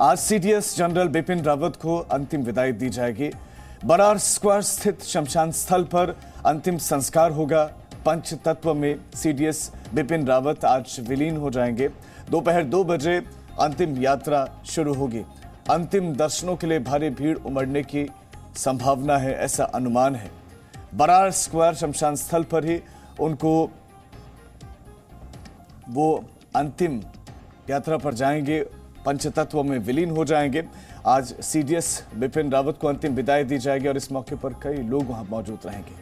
आज CDS general Bipin Rawat को अंतिम विदाई दी जाएगी। बरार स्क्वायर स्थित शमशान स्थल पर अंतिम संस्कार होगा। पंच तत्व में सीडीएस बिपिन रावत आज विलीन हो जाएंगे। दोपहर 2 बजे अंतिम यात्रा शुरू होगी। अंतिम दर्शनों के लिए भारी भीड़ उमड़ने की संभावना है, ऐसा अनुमान है। बरार स्क्वायर शमशान स्थल पर ही उनको वो अंतिम यात्रा पर जाएंगे, पंचतत्व में विलीन हो जाएंगे। आज सीडीएस बिपिन रावत को अंतिम विदाई दी जाएगी और इस मौके पर कई लोग वहां मौजूद रहेंगे।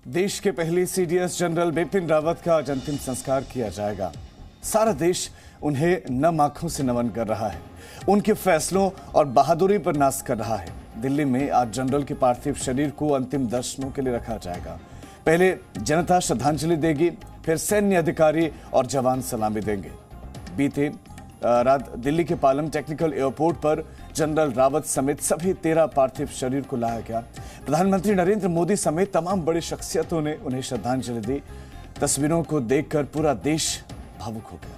देश के पहले सीडीएस जनरल बिपिन रावत का आज अंतिम संस्कार किया जाएगा। सारा देश उन्हें नम आंखों से नमन कर रहा है, उनके फैसलों और बहादुरी पर नाज कर रहा है। दिल्ली में आज जनरल के पार्थिव शरीर को अंतिम दर्शनों के लिए रखा जाएगा। पहले जनता श्रद्धांजलि देगी, फिर सैन्य अधिकारी और जवान सलामी देंगे। बीते रात दिल्ली के पालम टेक्निकल एयरपोर्ट पर जनरल रावत समेत सभी 13 पार्थिव शरीर को लाया गया। प्रधानमंत्री नरेंद्र मोदी समेत तमाम बड़ी शख्सियतों ने उन्हें श्रद्धांजलि दी। तस्वीरों को देखकर पूरा देश भावुक हो गया।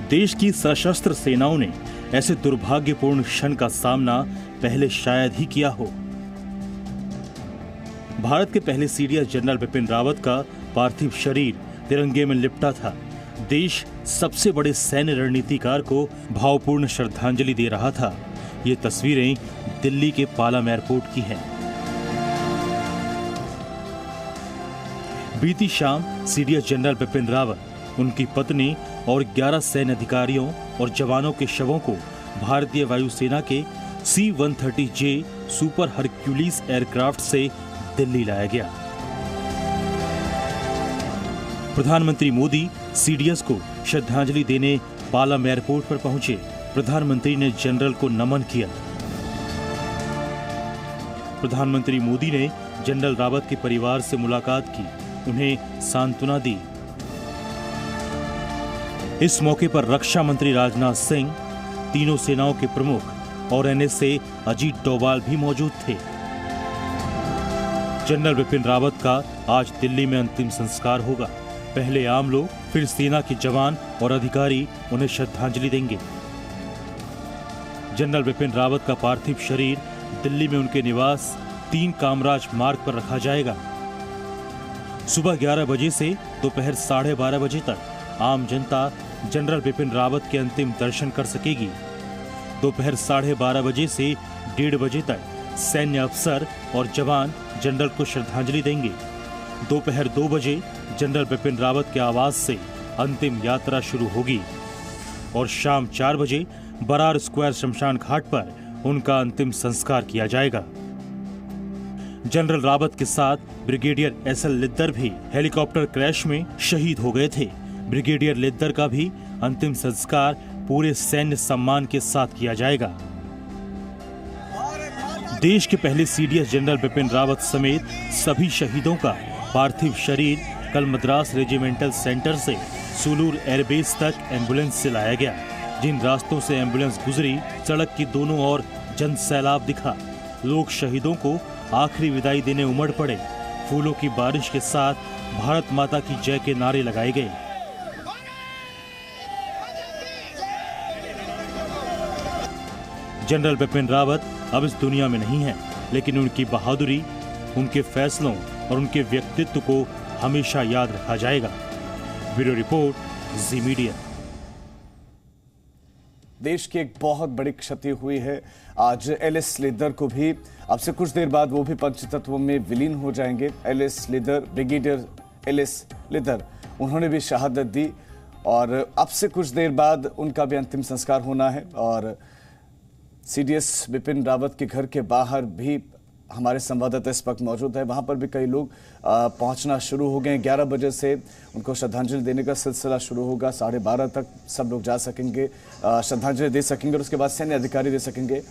देश की सशस्त्र सेनाओं ने ऐसे दुर्भाग्यपूर्ण क्षण का सामना पहले शायद ही किया हो। भारत के पहले सीडीएस जनरल बिपिन रावत का पार्थिव शरीर तिरंगे में लिपटा था। देश सबसे बड़े सैन्य रणनीतिकार को भावपूर्ण श्रद्धांजलि दे रहा था। ये तस्वीरें दिल्ली के पालम एयरपोर्ट की हैं। बीती शाम सीडीएस जनरल बिपिन रावत, उनकी पत्नी और 11 सैन्य अधिकारियों और जवानों के शवों को भारतीय वायुसेना के C-130J सुपर हरक्यूलिस एयरक्राफ्ट से दिल्ली लाया गया। प्रधानमंत्री मोदी सीडीएस को श्रद्धांजलि देने पालम एयरपोर्ट पर पहुंचे। प्रधानमंत्री ने जनरल को नमन किया। प्रधानमंत्री मोदी ने जनरल रावत के परिवार से मुलाकात की, उन्हें सांत्वना दी। इस मौके पर रक्षा मंत्री राजनाथ सिंह, तीनों सेनाओं के प्रमुख और एनएसए अजीत डोभाल भी मौजूद थे। जनरल बिपिन रावत का आज दिल्ली में अंतिम संस्कार होगा। पहले आम लोग, फिर सेना के जवान और अधिकारी उन्हें श्रद्धांजलि देंगे। जनरल बिपिन रावत का पार्थिव शरीर दिल्ली में उनके निवास 3 कामराज मार्ग पर रखा जाएगा। सुबह 11 बजे से दोपहर 12:30 बजे तक आम जनता जनरल बिपिन रावत के अंतिम दर्शन कर सकेगी। दोपहर 12:30 बजे से 1:30 बजे तक सैन्य अफसर और जवान जनरल को श्रद्धांजलि देंगे। दोपहर 2 बजे जनरल बिपिन रावत के आवास से अंतिम यात्रा शुरू होगी और शाम 4 बजे बरार स्क्वायर शमशान घाट पर उनका अंतिम संस्कार किया जाएगा। जनरल रावत के साथ ब्रिगेडियर एसएल लिद्दर भी हेलीकॉप्टर क्रैश में शहीद हो गए थे। ब्रिगेडियर लिद्दर का भी अंतिम संस्कार पूरे सैन्य सम्मान के साथ किया जाएगा। देश के पहले सीडीएस जनरल बिपिन रावत समेत सभी शहीदों का पार्थिव शरीर कल मद्रास रेजिमेंटल सेंटर से सुलूर एयरबेस तक एम्बुलेंस से लाया गया। जिन रास्तों से एम्बुलेंस गुजरी, सड़क की दोनों ओर जन सैलाब दिखा। लोग शहीदों को आखिरी विदाई देने उमड़ पड़े। फूलों की बारिश के साथ भारत माता की जय के नारे लगाए गए। जनरल बिपिन रावत अब इस दुनिया में नहीं है, लेकिन उनकी बहादुरी, उनके फैसलों और उनके व्यक्तित्व को हमेशा याद रखा जाएगा। ब्यूरो रिपोर्ट, जी मीडिया। देश की एक बहुत बड़ी क्षति हुई है। आज एलिस लीदर को भी अब से कुछ देर बाद वो भी पंचतत्वों में विलीन हो जाएंगे। L S Lidder, brigadier L S Lidder, उन्होंने भी शहादत दी और अब से कुछ देर बाद उनका भी अंतिम संस्कार होना है। और सीडीएस बिपिन रावत के घर के बाहर भी हमारे संवाददाता इस वक्त मौजूद है। वहां पर भी कई लोग पहुंचना शुरू हो गए। 11 बजे से उनको श्रद्धांजलि देने का सिलसिला शुरू होगा। 12:30 तक सब लोग जा सकेंगे, श्रद्धांजलि दे सकेंगे और उसके बाद सैन्य अधिकारी दे सकेंगे।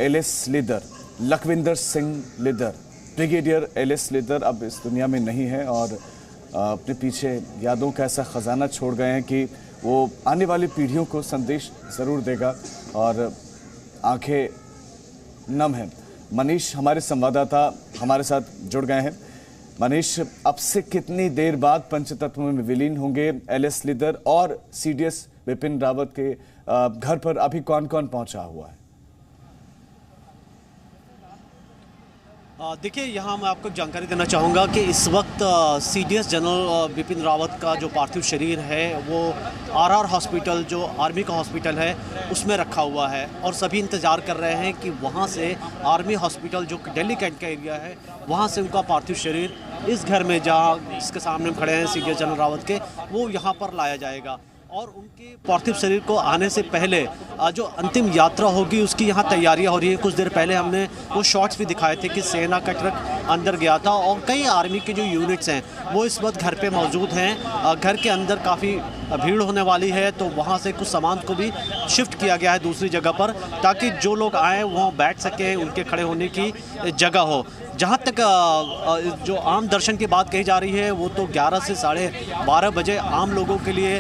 L S Lidder, Lakhwinder Singh Lidder, brigadier L S Lidder अब इस दुनिया में नहीं है और अपने पीछे यादों का ऐसा खजाना छोड़ गए हैं कि वो आने वाली पीढ़ियों को संदेश ज़रूर देगा और आंखें नम हैं। मनीष हमारे संवाददाता हमारे साथ जुड़ गए हैं। मनीष, अब से कितनी देर बाद पंचतत्वों में विलीन होंगे एलिस लीदर और सीडीएस बिपिन रावत के घर पर अभी कौन कौन पहुंचा हुआ है? देखिए, यहाँ मैं आपको जानकारी देना चाहूँगा कि इस वक्त सीडीएस जनरल बिपिन रावत का जो पार्थिव शरीर है वो आरआर हॉस्पिटल, जो आर्मी का हॉस्पिटल है, उसमें रखा हुआ है और सभी इंतज़ार कर रहे हैं कि वहाँ से आर्मी हॉस्पिटल, जो दिल्ली कैंट का एरिया है, वहाँ से उनका पार्थिव शरीर इस घर में, जहाँ इसके सामने खड़े हैं सीडीएस जनरल रावत के, वो यहाँ पर लाया जाएगा। और उनके पार्थिव शरीर को आने से पहले जो अंतिम यात्रा होगी उसकी यहाँ तैयारियां हो रही है। कुछ देर पहले हमने वो शॉट्स भी दिखाए थे कि सेना का ट्रक अंदर गया था और कई आर्मी के जो यूनिट्स हैं वो इस वक्त घर पे मौजूद हैं। घर के अंदर काफ़ी भीड़ होने वाली है, तो वहाँ से कुछ सामान को भी शिफ्ट किया गया है दूसरी जगह पर, ताकि जो लोग आए वहाँ बैठ सकें, उनके खड़े होने की जगह हो। जहाँ तक जो आम दर्शन की बात कही जा रही है वो तो 11 से 12:30 बजे आम लोगों के लिए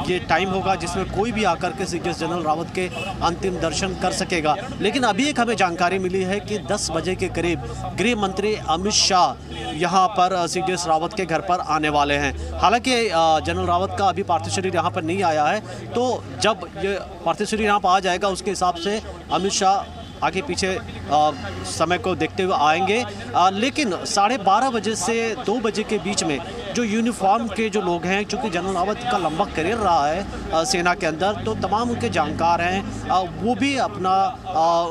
ये टाइम होगा जिसमें कोई भी आकर के सीडीएस जनरल रावत के अंतिम दर्शन कर सकेगा। लेकिन अभी एक हमें जानकारी मिली है कि 10 बजे के करीब गृह मंत्री अमित शाह यहाँ पर सीडीएस रावत के घर पर आने वाले हैं। हालांकि जनरल रावत का अभी पार्थिव शरीर यहाँ पर नहीं आया है, तो जब ये पार्थिव शरीर यहाँ पर आ जाएगा उसके हिसाब से अमित शाह आगे पीछे समय को देखते हुए आएंगे। लेकिन 12:30 बजे से 2 बजे के बीच में जो यूनिफॉर्म के जो लोग हैं, चूँकि जनरल रावत का लंबा करियर रहा है सेना के अंदर, तो तमाम उनके जानकार हैं, वो भी अपना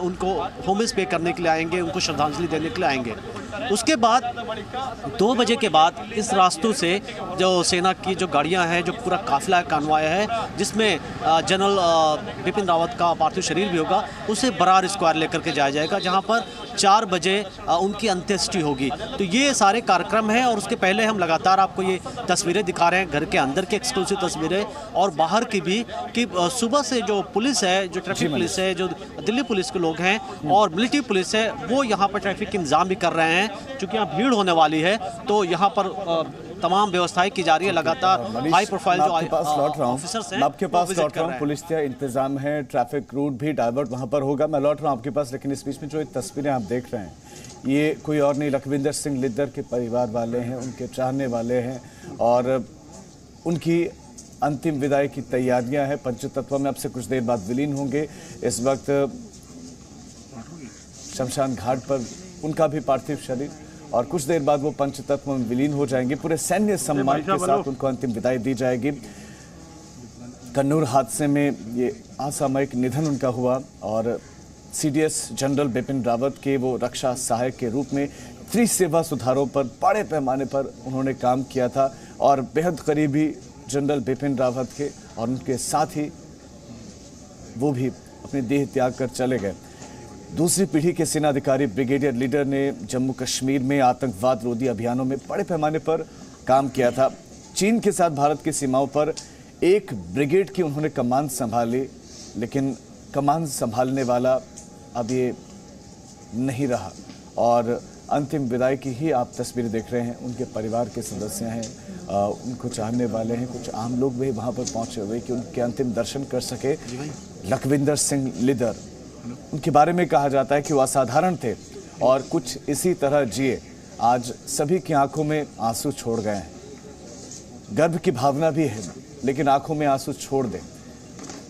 उनको होमेज पे करने के लिए आएंगे, उनको श्रद्धांजलि देने के लिए आएंगे। उसके बाद 2 बजे के बाद इस रास्तों से जो सेना की जो गाड़ियां हैं, जो पूरा काफिला कानवाय है, जिसमें जनरल बिपिन रावत का पार्थिव शरीर भी होगा, उसे बरार स्क्वायर लेकर के जाया जाएगा, जहां पर 4 बजे उनकी अंत्येष्टि होगी। तो ये सारे कार्यक्रम हैं और उसके पहले हम लगातार आपको ये तस्वीरें दिखा रहे हैं, घर के अंदर की एक्सक्लूसिव तस्वीरें और बाहर की भी, कि सुबह से जो पुलिस है, जो ट्रैफिक पुलिस है, जो दिल्ली पुलिस के लोग हैं और मिलिट्री पुलिस है, वो यहाँ पर ट्रैफिक के इंतजाम भी कर रहे हैं। चूँकि यहाँ भीड़ होने वाली है तो यहाँ पर तमाम व्यवस्थाएं की जा रही है। लगातार हाई प्रोफाइल जो ऑफिसर्स हैं आपके पास लौट रहा हूँ, पुलिस का इंतजाम है, ट्रैफिक रूट भी डाइवर्ट वहाँ पर होगा। मैं लौट रहा हूँ आपके पास, लेकिन इस बीच में जो तस्वीरें आप देख रहे हैं ये कोई और नहीं, लखविंदर सिंह लीदर के परिवार वाले हैं, उनके चाहने वाले हैं और उनकी अंतिम विदाई की तैयारियां हैं। पंचतत्व में अब से कुछ देर बाद विलीन होंगे। इस वक्त शमशान घाट पर उनका भी पार्थिव शरीर और कुछ देर बाद वो पंचतत्व में विलीन हो जाएंगे। पूरे सैन्य सम्मान के साथ उनको अंतिम विदाई दी जाएगी। कन्नूर हादसे में ये असामयिक निधन उनका हुआ और सीडीएस जनरल बिपिन रावत के वो रक्षा सहायक के रूप में त्रिसेवा सुधारों पर बड़े पैमाने पर उन्होंने काम किया था और बेहद करीबी जनरल बिपिन रावत के, और उनके साथ ही वो भी अपने देह त्याग कर चले गए। दूसरी पीढ़ी के सेना अधिकारी ब्रिगेडियर लीडर ने जम्मू कश्मीर में आतंकवाद रोधी अभियानों में बड़े पैमाने पर काम किया था। चीन के साथ भारत की सीमाओं पर एक ब्रिगेड की उन्होंने कमान संभाली, लेकिन कमान संभालने वाला अब ये नहीं रहा और अंतिम विदाई की ही आप तस्वीरें देख रहे हैं। उनके परिवार के सदस्य हैं उनको चाहने वाले हैं, कुछ आम लोग भी वहाँ पर पहुँचे हुए कि उनके अंतिम दर्शन कर सके। लखविंदर सिंह लिदर, उनके बारे में कहा जाता है कि वो असाधारण थे और कुछ इसी तरह जिए। आज सभी की आंखों में आंसू छोड़ गए हैं। गर्व की भावना भी है, लेकिन आंखों में आंसू छोड़ दे।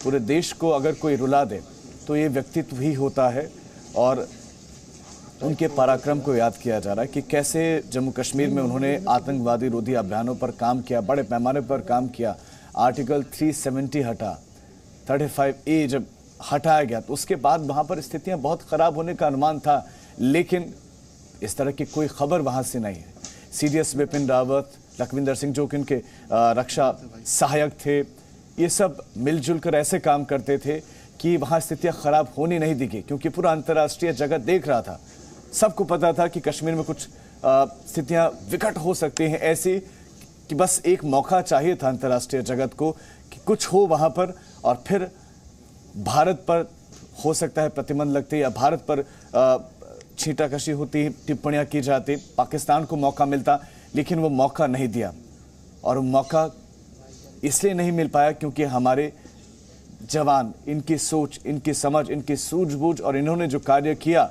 पूरे देश को अगर कोई रुला दे तो ये व्यक्तित्व ही होता है। और उनके पराक्रम को याद किया जा रहा है कि कैसे जम्मू कश्मीर में उन्होंने आतंकवादी रोधी अभियानों पर काम किया, बड़े पैमाने पर काम किया। आर्टिकल 370 हटा, 35A जब हटाया गया तो उसके बाद वहाँ पर स्थितियाँ बहुत ख़राब होने का अनुमान था, लेकिन इस तरह की कोई खबर वहाँ से नहीं है। CDS बिपिन रावत, लखविंदर सिंह जो कि उनके रक्षा सहायक थे, ये सब मिलजुल कर ऐसे काम करते थे कि वहाँ स्थितियाँ ख़राब होने नहीं दिखी, क्योंकि पूरा अंतर्राष्ट्रीय जगत देख रहा था। सबको पता था कि कश्मीर में कुछ स्थितियाँ विकट हो सकती हैं ऐसी कि बस एक मौका चाहिए था अंतर्राष्ट्रीय जगत को कि कुछ हो वहाँ पर, और फिर भारत पर हो सकता है प्रतिबंध लगते या भारत पर छींटाकशी होती, टिप्पणियाँ की जाती, पाकिस्तान को मौका मिलता, लेकिन वो मौका नहीं दिया। और वो मौका इसलिए नहीं मिल पाया क्योंकि हमारे जवान, इनकी सोच, इनकी समझ, इनकी सूझबूझ और इन्होंने जो कार्य किया,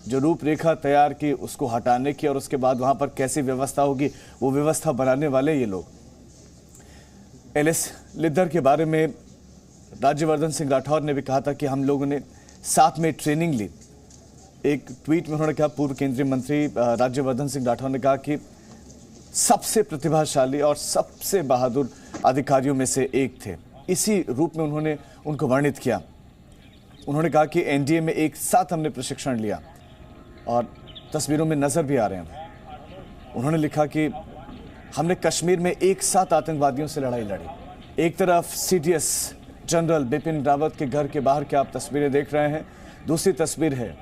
जो रूपरेखा तैयार की उसको हटाने की, और उसके बाद वहाँ पर कैसी व्यवस्था होगी वो व्यवस्था बनाने वाले ये लोग। LS लिद्दर के बारे में राज्यवर्धन सिंह राठौर ने भी कहा था कि हम लोगों ने साथ में ट्रेनिंग ली। एक ट्वीट में उन्होंने कहा, पूर्व केंद्रीय मंत्री राज्यवर्धन सिंह राठौर ने कहा कि सबसे प्रतिभाशाली और सबसे बहादुर अधिकारियों में से एक थे। इसी रूप में उन्होंने उनको वर्णित किया। उन्होंने कहा कि NDA में एक साथ हमने प्रशिक्षण लिया और तस्वीरों में नजर भी आ रहे हैं। उन्होंने लिखा कि हमने कश्मीर में एक साथ आतंकवादियों से लड़ाई लड़ी। एक तरफ CDS जनरल बिपिन रावत के घर के बाहर की आप तस्वीरें देख रहे हैं, दूसरी तस्वीर है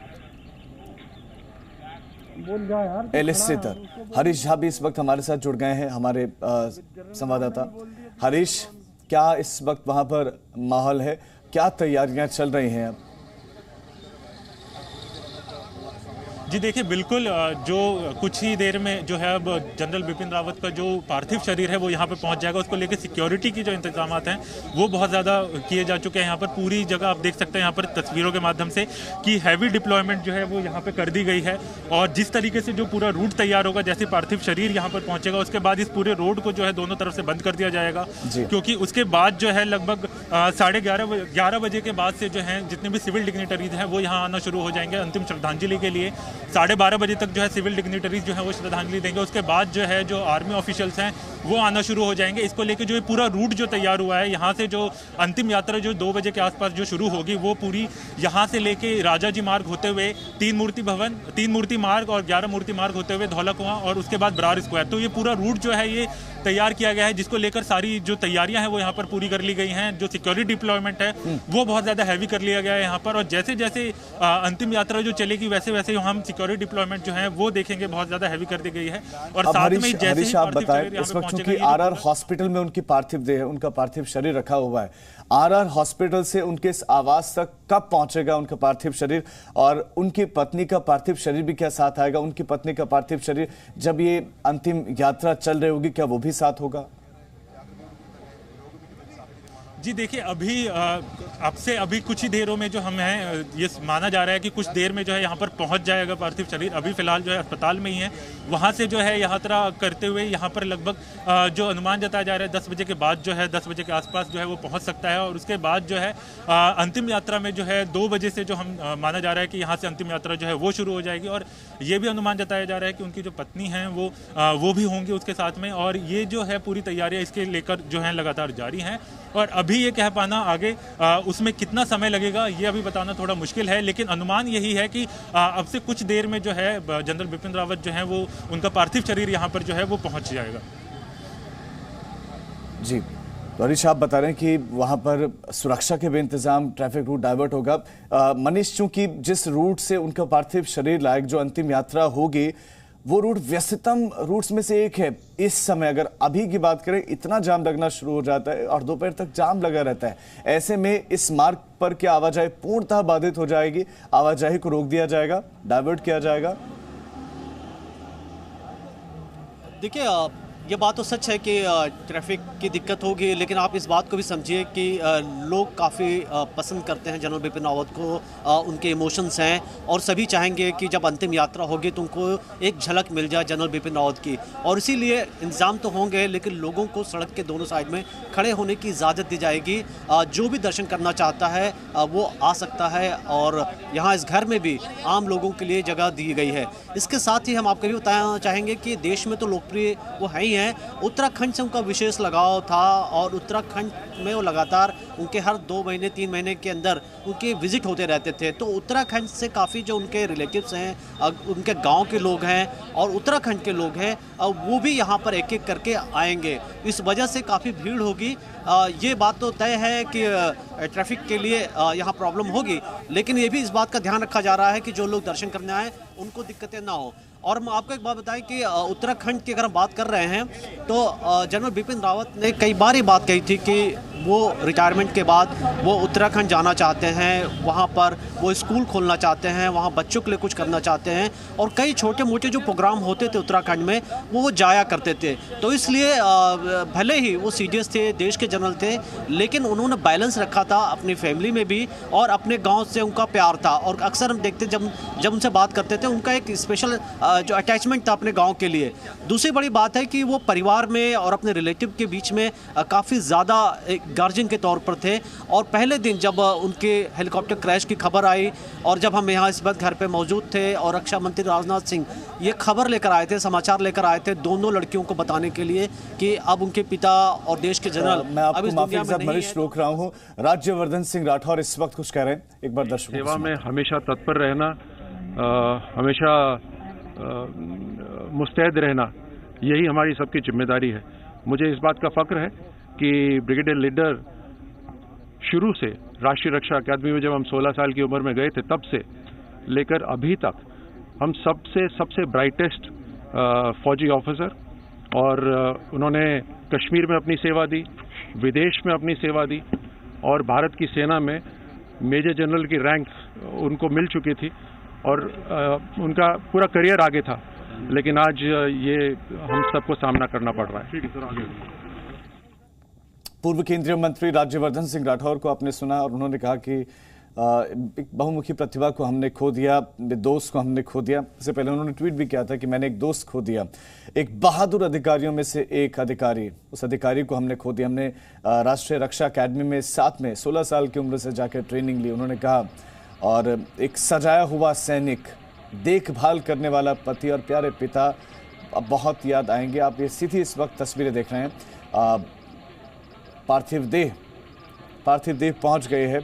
LS लिद्दर। हरीश झा भी इस वक्त हमारे साथ जुड़ गए हैं, हमारे संवाददाता। हरीश, क्या इस वक्त वहां पर माहौल है, क्या तैयारियां चल रही हैं अब? जी देखिए, बिल्कुल जो कुछ ही देर में जो है अब जनरल बिपिन रावत का जो पार्थिव शरीर है वो यहाँ पे पहुँच जाएगा। उसको लेकर सिक्योरिटी की जो इंतजाम हैं वो बहुत ज़्यादा किए जा चुके हैं। यहाँ पर पूरी जगह आप देख सकते हैं यहाँ पर तस्वीरों के माध्यम से कि हैवी डिप्लॉयमेंट जो है वो यहाँ पे कर दी गई है। और जिस तरीके से जो पूरा रूट तैयार होगा, जैसे पार्थिव शरीर यहाँ पर पहुँचेगा उसके बाद इस पूरे रोड को जो है दोनों तरफ से बंद कर दिया जाएगा, क्योंकि उसके बाद जो है लगभग 11:30 बजे के बाद से जो है जितने भी सिविल डिग्निटरीज हैं वो यहाँ आना शुरू हो जाएंगे अंतिम श्रद्धांजलि के लिए। 12:30 बजे तक जो है सिविल डिग्निटरीज जो है वो श्रद्धांजलि देंगे। उसके बाद जो है जो आर्मी ऑफिशियल्स हैं वो आना शुरू हो जाएंगे। इसको लेकर जो पूरा रूट जो तैयार हुआ है, यहाँ से जो अंतिम यात्रा जो 2 बजे के आसपास जो शुरू होगी वो पूरी यहाँ से लेके राजा जी मार्ग होते हुए 3 मूर्ति मार्ग और 11 मूर्ति मार्ग होते हुए धौला कुआं और उसके बाद बरार स्क्वायर। तो ये पूरा रूट जो है ये तैयार किया गया है, जिसको लेकर सारी जो तैयारियां हैं वो यहाँ पर पूरी कर ली गई हैं। जो सिक्योरिटी डिप्लॉयमेंट है वो बहुत ज़्यादा हैवी कर लिया गया है यहाँ पर। और जैसे जैसे अंतिम यात्रा जो चलेगी वैसे वैसे हम सिक्योरिटी डिप्लॉयमेंट जो है वो देखेंगे बहुत ज़्यादा हैवी कर दी गई है। और साथ में जैसे आप बताएं, इस वक्त चूंकि RR हॉस्पिटल में उनकी पार्थिव देह, उनका पार्थिव शरीर रखा हुआ है, RR हॉस्पिटल से उनके इस आवास तक कब पहुंचेगा उनका पार्थिव शरीर, और उनकी पत्नी का पार्थिव शरीर भी क्या साथ आएगा? उनकी पत्नी का पार्थिव शरीर जब ये अंतिम यात्रा चल रही होगी क्या वो भी साथ होगा? जी देखिए, अभी अब से अभी कुछ ही देरों में जो हम हैं ये माना जा रहा है कि कुछ देर में जो है यहाँ पर पहुँच जाएगा पार्थिव शरीर। अभी फिलहाल जो है अस्पताल में ही है, वहाँ से जो है यात्रा करते हुए यहाँ पर लगभग जो अनुमान जताया जा रहा है 10 बजे के बाद जो है 10 बजे के आसपास जो है वो पहुँच सकता है। और उसके बाद जो है अंतिम यात्रा में जो है 2 बजे से जो हम माना जा रहा है कि यहाँ से अंतिम यात्रा जो है वो शुरू हो जाएगी। और ये भी अनुमान जताया जा रहा है कि उनकी जो पत्नी हैं वो भी होंगी उसके साथ में। और ये जो है पूरी तैयारियाँ इसके लेकर जो है लगातार जारी हैं। और अभी ये कह पाना आगे उसमें कितना समय लगेगा ये अभी बताना थोड़ा मुश्किल है, लेकिन अनुमान यही है कि अब से कुछ देर में जो है जनरल बिपिन रावत जो है वो उनका पार्थिव शरीर यहाँ पर जो है वो पहुँच जाएगा। जी, तो हरीश आप बता रहे हैं कि वहाँ पर सुरक्षा के भी इंतजाम, ट्रैफिक रूट डाइवर्ट होगा। मनीष, चूंकि जिस रूट से उनका पार्थिव शरीर लायक जो अंतिम यात्रा होगी वो रूट व्यस्ततम रूट्स में से एक है। इस समय अगर अभी की बात करें, इतना जाम लगना शुरू हो जाता है और दोपहर तक जाम लगा रहता है। ऐसे में इस मार्ग पर क्या आवाजाही पूर्णतः बाधित हो जाएगी? आवाजाही को रोक दिया जाएगा, डाइवर्ट किया जाएगा? देखिए, ये बात तो सच है कि ट्रैफिक की दिक्कत होगी, लेकिन आप इस बात को भी समझिए कि लोग काफ़ी पसंद करते हैं जनरल बिपिन रावत को, उनके इमोशंस हैं और सभी चाहेंगे कि जब अंतिम यात्रा होगी तो उनको एक झलक मिल जाए जनरल बिपिन रावत की। और इसीलिए इंतज़ाम तो होंगे, लेकिन लोगों को सड़क के दोनों साइड में खड़े होने की इजाज़त दी जाएगी। जो भी दर्शन करना चाहता है वो आ सकता है और यहाँ इस घर में भी आम लोगों के लिए जगह दी गई है। इसके साथ ही हम आपको भी बताना चाहेंगे कि देश में तो लोकप्रिय वो है ही हैं, उत्तराखंड से उनका विशेष लगाव था और उत्तराखंड में वो लगातार उनके हर 2 महीने 3 महीने के अंदर उनके विजिट होते रहते थे। तो उत्तराखंड से काफ़ी जो उनके रिलेटिव्स हैं, उनके गांव के लोग हैं और उत्तराखंड के लोग हैं, वो भी यहाँ पर एक एक करके आएंगे। इस वजह से काफ़ी भीड़ होगी। ये बात तो तय है कि ट्रैफिक के लिए यहाँ प्रॉब्लम होगी, लेकिन ये भी इस बात का ध्यान रखा जा रहा है कि जो लोग दर्शन करने आए उनको दिक्कतें ना हो। और मैं आपको एक बात बताएं कि उत्तराखंड की अगर हम बात कर रहे हैं तो जनरल बिपिन रावत ने कई बार ये बात कही थी कि वो रिटायरमेंट के बाद वो उत्तराखंड जाना चाहते हैं, वहाँ पर वो स्कूल खोलना चाहते हैं, वहाँ बच्चों के लिए कुछ करना चाहते हैं और कई छोटे मोटे जो प्रोग्राम होते थे उत्तराखंड में वो जाया करते थे। तो इसलिए भले ही वो सीडीएस थे, देश के जनरल थे, लेकिन उन्होंने बैलेंस रखा था अपनी फैमिली में भी और अपने गाँव से उनका प्यार था। और अक्सर हम देखते जब उनसे बात करते थे उनका एक स्पेशल जो अटैचमेंट था अपने गांव के लिए। दूसरी बड़ी बात है कि वो परिवार में और अपने रिलेटिव के बीच में काफ़ी ज़्यादा एक गार्जियन के तौर पर थे। और पहले दिन जब उनके हेलीकॉप्टर क्रैश की खबर आई और जब हम यहाँ इस वक्त घर पे मौजूद थे और रक्षा मंत्री राजनाथ सिंह ये खबर लेकर आए थे, समाचार लेकर आए थे दोनों लड़कियों को बताने के लिए कि अब उनके पिता और देश के जनरल मैं आपको माफी के साथ मनीष रोक रहा हूँ। राज्यवर्धन सिंह राठौर इस वक्त कुछ कह रहे हैं, एक बार दर्शकों सेवा में हमेशा तत्पर रहना, हमेशा मुस्तैद रहना, यही हमारी सबकी जिम्मेदारी है। मुझे इस बात का फक्र है कि ब्रिगेडियर लीडर शुरू से राष्ट्रीय रक्षा अकादमी में जब हम 16 साल की उम्र में गए थे तब से लेकर अभी तक हम सबसे ब्राइटेस्ट फौजी ऑफिसर, और उन्होंने कश्मीर में अपनी सेवा दी, विदेश में अपनी सेवा दी और भारत की सेना में मेजर जनरल की रैंक उनको मिल चुकी थी और उनका पूरा करियर आगे था। लेकिन आज ये हम सबको सामना करना पड़ रहा है। पूर्व केंद्रीय मंत्री राज्यवर्धन सिंह राठौर को आपने सुना और उन्होंने कहा कि एक बहुमुखी प्रतिभा को हमने खो दिया, दोस्त को हमने खो दिया। इससे पहले उन्होंने ट्वीट भी किया था कि मैंने एक दोस्त खो दिया, एक बहादुर अधिकारियों में से एक अधिकारी, उस अधिकारी को हमने खो दिया। हमने राष्ट्रीय रक्षा अकादमी में साथ में 16 साल की उम्र से जाकर ट्रेनिंग ली, उन्होंने कहा। और एक सजाया हुआ सैनिक, देखभाल करने वाला पति और प्यारे पिता अब बहुत याद आएंगे। आप ये सीधी इस वक्त तस्वीरें देख रहे हैं। पार्थिव देह पहुंच गए हैं।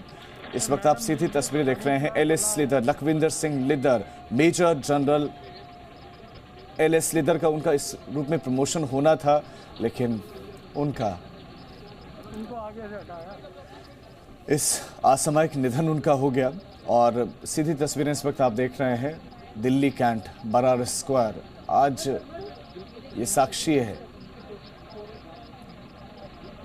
इस वक्त आप सीधी तस्वीरें देख रहे हैं। L S Lidder Lakhwinder Singh Lidder, major general L S Lidder का उनका इस रूप में प्रमोशन होना था, लेकिन उनका इस असामयिक निधन उनका हो गया। और सीधी तस्वीरें इस वक्त आप देख रहे हैं दिल्ली कैंट, बरार स्क्वायर। आज ये साक्षी है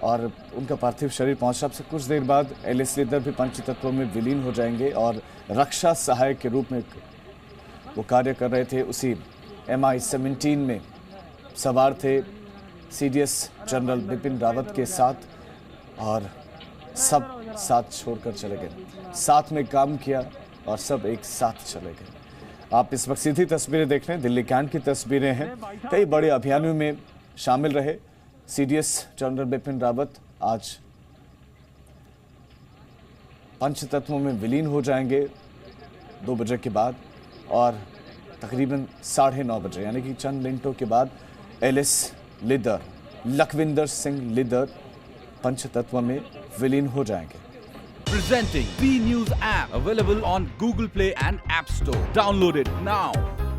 और उनका पार्थिव शरीर पहुंचा। अब से कुछ देर बाद एलएस लीदर भी पंचतत्वों में विलीन हो जाएंगे और रक्षा सहायक के रूप में वो कार्य कर रहे थे। उसी MI-17 में सवार थे सीडीएस जनरल बिपिन रावत के साथ और सब साथ छोड़कर चले गए, साथ में काम किया और सब एक साथ चले गए। आप इस वक्त सीधी तस्वीरें देख रहे हैं, दिल्ली कैंट की तस्वीरें हैं। कई बड़े अभियानों में शामिल रहे सीडीएस जनरल बिपिन रावत आज पंचतत्वों में विलीन हो जाएंगे 2 बजे के बाद और तकरीबन 9:30 बजे यानी कि चंद मिनटों के बाद एलएस लीदर लखविंदर सिंह लीदर पंचतत्व में विलीन हो जाएंगे। Presenting B News app available on Google Play and App Store. Download it now.